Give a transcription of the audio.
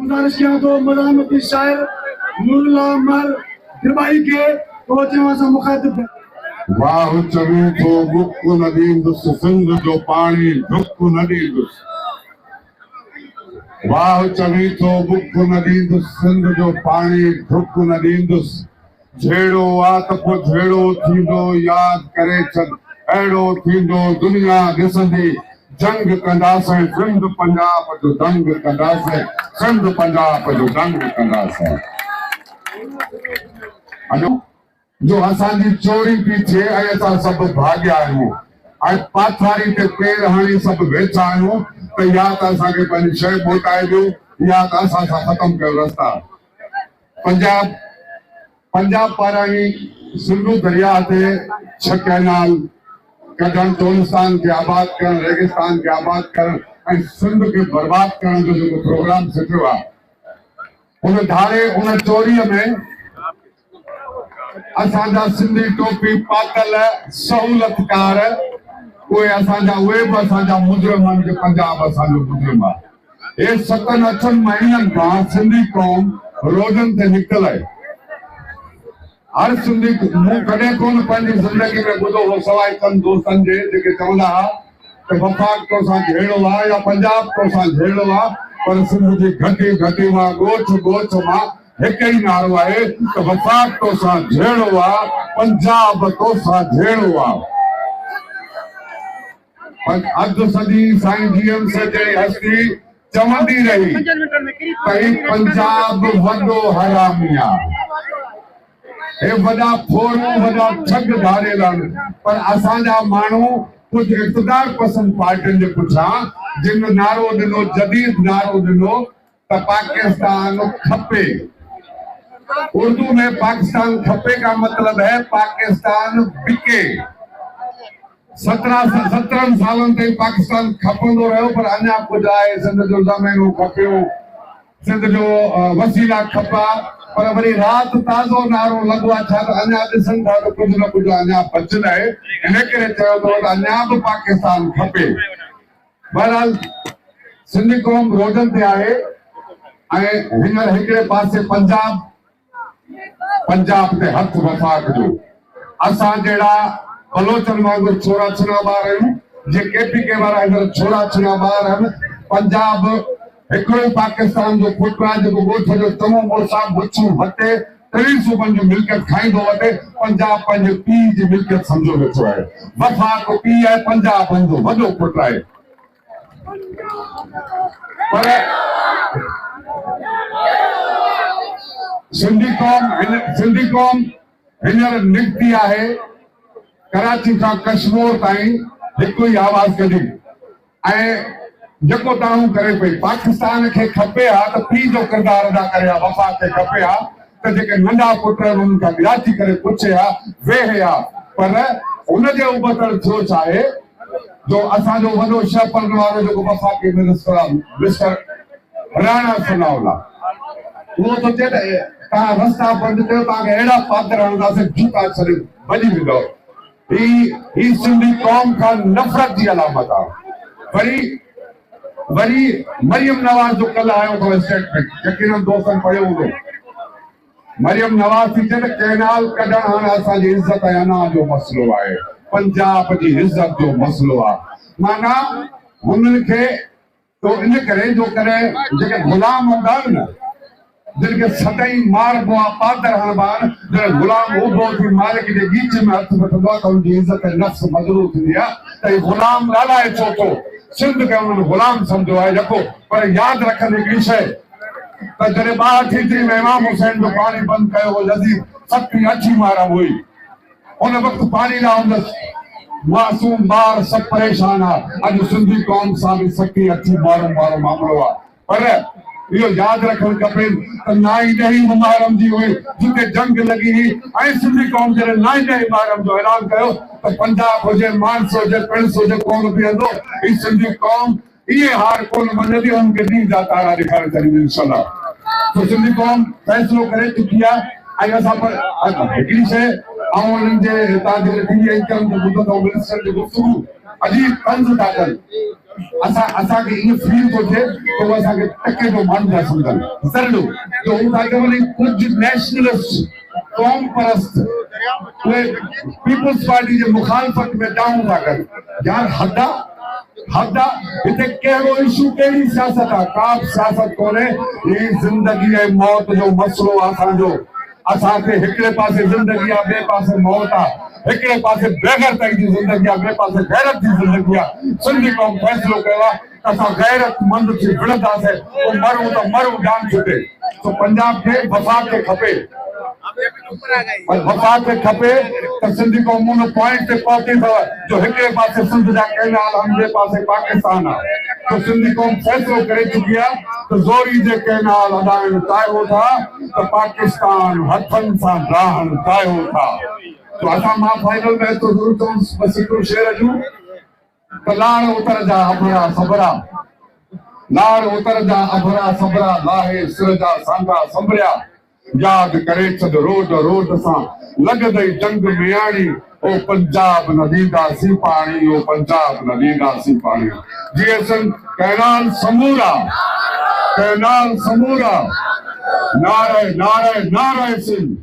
गुजारिश किया तो मदामती शायर नूरुल्लाह मर गिरबाई के तवज्जो से मुखातिब है। वाह चवी तो बुक नदींदुस सिंध जो पानी ढुक नदींदुस। वाह चवी तो बुक नदींदुस सिंध जो पानी ढुक नदींदुस। झेड़ो आ तो झेड़ो थींदो याद करे छद अहिड़ो थींदो दुनिया ॾिसंदी जंग कंदासीं सिंध पंजाब जो दंग कंदासीं सिंध पंजाब जो दंग कंदासीं। जो असांजी चोरी पई थिए ऐं असां सभु भाॻिया आहियूं ऐं पाथारी ते पेर हणी सभु वेठा आहियूं त या त असांखे पंहिंजी शइ मोटाए ॾियो या त असां सां ख़तमु कयो रस्ता। पंजाब पारां ई सिंधु दरिया ते 6 कैनाल कढण, टोलिस्तान खे आबाद करण, रेगिस्तान खे आबाद करण ऐं सिंध खे बर्बाद करण जो जेको प्रोग्राम सिटियो आहे, उन धारे उन चोरीअ में असांजा सिंधी टोपी पातल सहूलतकार उहे असांजा उहे बि असांजा मुजरिम आहिनि कि पंजाब असांजो मुजरिम आहे। हे 7-8 महीननि खां सिंधी क़ौम रोडनि ते निकितल आहे। हर सिंधी मूं कॾहिं कोन पंहिंजी ज़िंदगी में ॿुधो हो सवाइ चंद दोस्तनि जे जेके चवंदा हुआ त वफ़ाक़ तोसां झेड़ो आहे या पंजाब तोसां झेड़ो आहे, पर सिंध जी घटी घटी मां ॻोठ मां हिकु ई नारो आहे त वफ़ाक़ तोसां झेड़ो आहे, पंजाब तोसां झेड़ो आहे। अधु सदी साईं जीएम से जहिड़ी हस्ती चवंदी रही त ही पंजाब वॾो हरामी आहे, हे वॾा फोड़ू वॾा ठग धारियल आहिनि। पर असांजा माण्हू कुझु इक़्तिदार पसंद पार्टियुनि जे पुठियां जिन नारो ॾिनो, जदीद नारो ॾिनो त पाकिस्तान खपे। उर्दू में पाकिस्तान खपे का मतलब है पाकिस्तान बिके। 17 सालनि ताईं पाकिस्तान खपंदो रहियो, पर अञा कुझु आहे। सिंध जो ज़मीनूं खपियूं, सिंध जो वसीला खपा, पर वरी राति ताज़ो नारो लॻो आहे छा त अञा ॾिसनि था त कुझु न कुझु अञा बचियल आहे, इन करे चयो अथव त अञा बि पाकिस्तान खपे। बहरहाल सिंधी क़ौम रोडनि ते आहे ऐं हींअर हिकिड़े पासे पंजाब ते हथ वफ़ाक़ जो। असां जहिड़ा बलोचनि वांगुरु छोरा छिना ॿार आहियूं, जे केपीके वारा हींअर छोरा छिना ॿार आहिनि। पंजाब हिकिड़ो ई पाकिस्तान जो पुटु आहे जेको ॻोठ जो चङो मुड़ुसु बुछूं हटे 3 सूबनि जी मिल्कियत खाईंदो वठे। पंजाब पंहिंजे पीउ जी मिल्कियत सम्झो वेठो आहे। वफ़ाक़ पीउ आहे, पंजाब पंहिंजो वॾो पुटु आहे। पर सिंधी क़ौम हींअर निकिती आहे कराची खां कश्मीर ताईं हिकु ई आवाज़ कढी ऐं जेको ताणू करे पई। पाकिस्तान खे खपे हा त पीउ जो किरदार अदा करे हा, वफ़ाक़ खे खपे हा त जेके नंढा पुट उन्हनि खां विराची करे पुछे हा, वेहे हा। पर उनजे उबतड़ थियो छा आहे जो असांजो वॾो शह पढ़ण वारो जेको वफ़ाक़ी मिनिस्टर आहे मिस्टर राणा सनाउल्ला, उहो थो चए त तव्हां रस्ता बंदि कयो, तव्हांखे अहिड़ा पादर हणंदासीं जूता छॾे भॼी वेंदव। ही सिंधी क़ौम खां नफ़रत जी अलामत आहे। वरी मरियम नवाज़ जो कल्ह आयो अथव स्टेटमेंट, यकीनन दोस्तनि पढ़ियो हूंदो। मरियम नवाज़ थी चए त कैनाल कढण हाणे असांजी इज़त ऐं अना जो मसइलो आहे, पंजाब जी इज़त जो मसइलो आहे। माना हुननि खे तो इन करे जो करे जेके गुलाम हूंदा आहिनि न, जिनके सदाई मारबो आहे, पादर हणबा आहिनि, जॾहिं गुलाम उभो थी मालिक जे गीच में हथ वठंदो आहे त हुनजी इज़त नफ़्स मज़रूर थींदी आहे त ही गुलाम ॻाल्हाए छो थो। सिंध खे हुननि गुलाम सम्झो आहे यको। पर यादि रखनि हिकिड़ी शइ त जॾहिं 32 में इमाम हुसैन जो पाणी बंदि कयो हो, यज़ीद सख़्ती अछी मारम हुई, उन वक़्तु पाणी न हूंदसि, मासूम ॿार सभु परेशान आहे। अॼु सिंधी क़ौम सां बि सख़्ती अछी मारो मामिलो आहे। पर इहो यादि रखणु खपे त 9 मुहर्रम जी हुई जिते जंग लॻी हुई ऐं सिंधी क़ौम जॾहिं 9 मुहर्रम जो ऐलान कयो त पंजाब हुजे, मानसो हुजे, पिणस हुजे, कोन बीहंदो। ही सिंधी क़ौम इहे हार कोन मञंदी, उनखे ॾींहं जा तारा ॾेखारे छॾींदी इंशाअल्लाह। तो सिंधी क़ौम फ़ैसिलो करे चुकी आहे। ऐं असां पर हिकिड़ी शइ ऐं उन्हनि जे हितां जे टीवी एंकर जो ॿुधंदो मिनिस्टर जी गुफ़्तगू अजीब तंज़ था कनि असांखे ईअं फील थो थिए त उहे असांखे टके जो माण्हू था सम्झनि ज़रूरु जो हू था चवनि कुझु नेशनलिस्ट कौम परस्त उहे पीपल्स पार्टी जे मुखालफ़त में डाउन था कनि यार हद आहे हिते कहिड़ो इशू कहिड़ी सियासत आहे का बि सियासत कोन्हे ही ज़िंदगी ऐं मौत जो मसइलो आहे असांजो असांखे हिकिड़े पासे ज़िंदगी आहे ॿिए पासे मौत आहे हिकिड़े पासे बेग़ैरती जी ज़िंदगी आहे ॿिए पासे गैरत जी ज़िंदगी आहे सिंधी क़ौम फ़ैसिलो कयो आहे त असां गैरतमंद थी विढ़ंदासीं पोइ मरूं त मरूं जान छुटे तो पंजाब खे वफ़ाक़ खे खपे वफ़ाक़ खे खपे त सिंधी क़ौम उन पॉइंट ते पहुती अथव जो हिकिड़े पासे सिंध जा कैनाल आहिनि ॿिए पासे पाकिस्तान आहे तो सिंधी क़ौम फ़ैसिलो करे चुकी आहे त ज़ोरी जे कैनाल अॾाइण चाहियो था त पाकिस्तान हथनि सां ॾाहण चाहियो था तो असां मां फाइनल में तो ज़रूरु चवंदुसि बसि हिकिड़ो शेर जूं त लाड़ उतर जा अभरा सबरा लाड़ उतर जा अभरा सबरा लाहे सिर जा सांगा संभरिया याद करे छॾ रोड रोड सां लॻंदई जंग में आणी ओ पंजाब न ॾींदासीं पाणी ओ पंजाब न ॾींदासीं पाणी जीअं सन कैनाल समूरा नारे नारे नारे सिंध